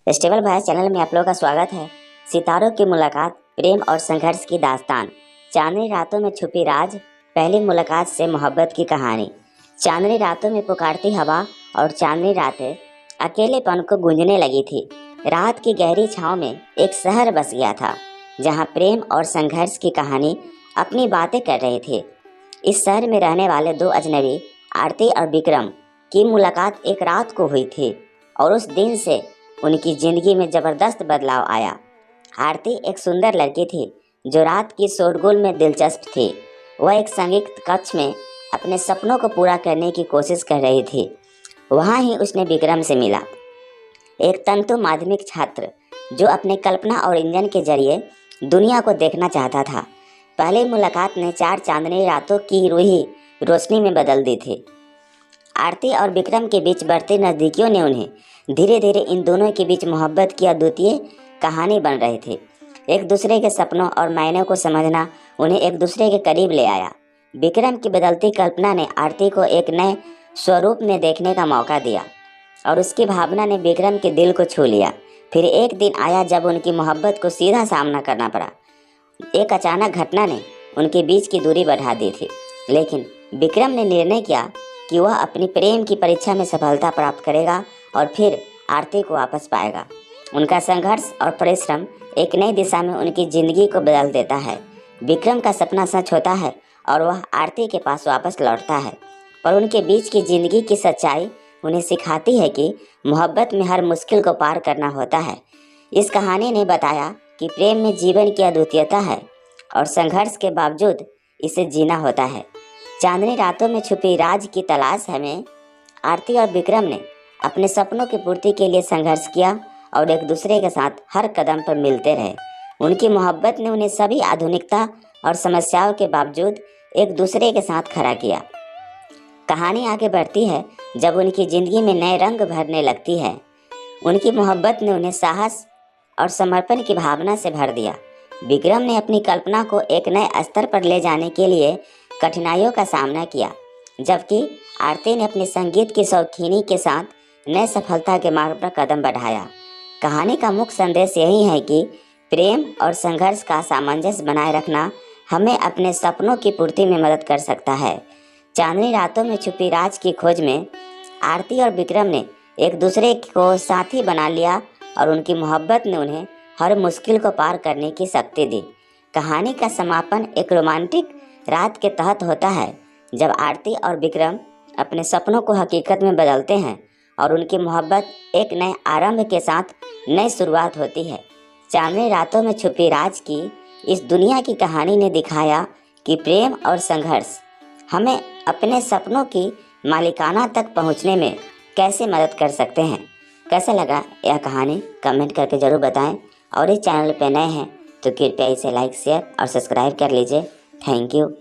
Festival भाई channel में आप लोगों का स्वागत है। सितारों की मुलाकात, प्रेम और संघर्ष की दास्तान। चांदनी रातों में छुपी राज, पहली मुलाकात से मोहब्बत की कहानी। चांदनी रातों में पुकारती हवा और चांदनी रातें अकेलेपन को गूंजने लगी थी। रात की गहरी छांव में एक शहर बस गया था, जहां प्रेम और संघर्ष की कहानी अपनी बातें कर रहे थे। इस शहर में रहने वाले दो अजनबी, आरती और विक्रम, की मुलाकात एक रात को हुई थी और उस दिन से उनकी जिंदगी में जबरदस्त बदलाव आया। आरती एक सुंदर लड़की थी जो रात की शोरगुल में दिलचस्प थी। वह एक संगीत कक्ष में अपने सपनों को पूरा करने की कोशिश कर रही थी। वहाँ ही उसने विक्रम से मिला, एक तंतु माध्यमिक छात्र जो अपने कल्पना और इंजन के जरिए दुनिया को देखना चाहता था। पहली मुलाकात ने 4 चांदनी रातों की रूही रोशनी में बदल दी थी। आरती और विक्रम के बीच बढ़ती नज़दीकियों ने उन्हें धीरे धीरे इन दोनों के बीच मोहब्बत की अद्वितीय कहानी बन रही थी। एक दूसरे के सपनों और मायने को समझना उन्हें एक दूसरे के करीब ले आया। विक्रम की बदलती कल्पना ने आरती को एक नए स्वरूप में देखने का मौका दिया और उसकी भावना ने विक्रम के दिल को छू लिया। फिर एक दिन आया जब उनकी मोहब्बत को सीधा सामना करना पड़ा। एक अचानक घटना ने उनके बीच की दूरी बढ़ा दी थी, लेकिन विक्रम ने निर्णय किया कि वह अपनी प्रेम की परीक्षा में सफलता प्राप्त करेगा और फिर आरती को वापस पाएगा। उनका संघर्ष और परिश्रम एक नई दिशा में उनकी जिंदगी को बदल देता है। विक्रम का सपना सच होता है और वह आरती के पास वापस लौटता है, पर उनके बीच की जिंदगी की सच्चाई उन्हें सिखाती है कि मोहब्बत में हर मुश्किल को पार करना होता है। इस कहानी ने बताया कि प्रेम में जीवन की अद्वितीयता है और संघर्ष के बावजूद इसे जीना होता है। चांदनी रातों में छुपी राज की तलाश में आरती और विक्रम ने अपने सपनों की पूर्ति के लिए संघर्ष किया और एक दूसरे के साथ हर कदम पर मिलते रहे। उनकी मोहब्बत ने उन्हें सभी आधुनिकता और समस्याओं के बावजूद एक दूसरे के साथ खड़ा किया। कहानी आगे बढ़ती है जब उनकी ज़िंदगी में नए रंग भरने लगती है। उनकी मोहब्बत ने उन्हें साहस और समर्पण की भावना से भर दिया। विक्रम ने अपनी कल्पना को एक नए स्तर पर ले जाने के लिए कठिनाइयों का सामना किया, जबकि आरती ने अपने संगीत की शौकीनी के साथ नए सफलता के मार्ग पर कदम बढ़ाया। कहानी का मुख्य संदेश यही है कि प्रेम और संघर्ष का सामंजस्य बनाए रखना हमें अपने सपनों की पूर्ति में मदद कर सकता है। चांदनी रातों में छुपी राज की खोज में आरती और विक्रम ने एक दूसरे को साथी बना लिया और उनकी मोहब्बत ने उन्हें हर मुश्किल को पार करने की शक्ति दी। कहानी का समापन एक रोमांटिक रात के तहत होता है, जब आरती और विक्रम अपने सपनों को हकीकत में बदलते हैं और उनकी मोहब्बत एक नए आरंभ के साथ नई शुरुआत होती है। चांदनी रातों में छुपी राज की इस दुनिया की कहानी ने दिखाया कि प्रेम और संघर्ष हमें अपने सपनों की मालिकाना तक पहुंचने में कैसे मदद कर सकते हैं। कैसा लगा यह कहानी कमेंट करके ज़रूर बताएं और इस चैनल पर नए हैं तो कृपया इसे लाइक, शेयर और सब्सक्राइब कर लीजिए। Thank you.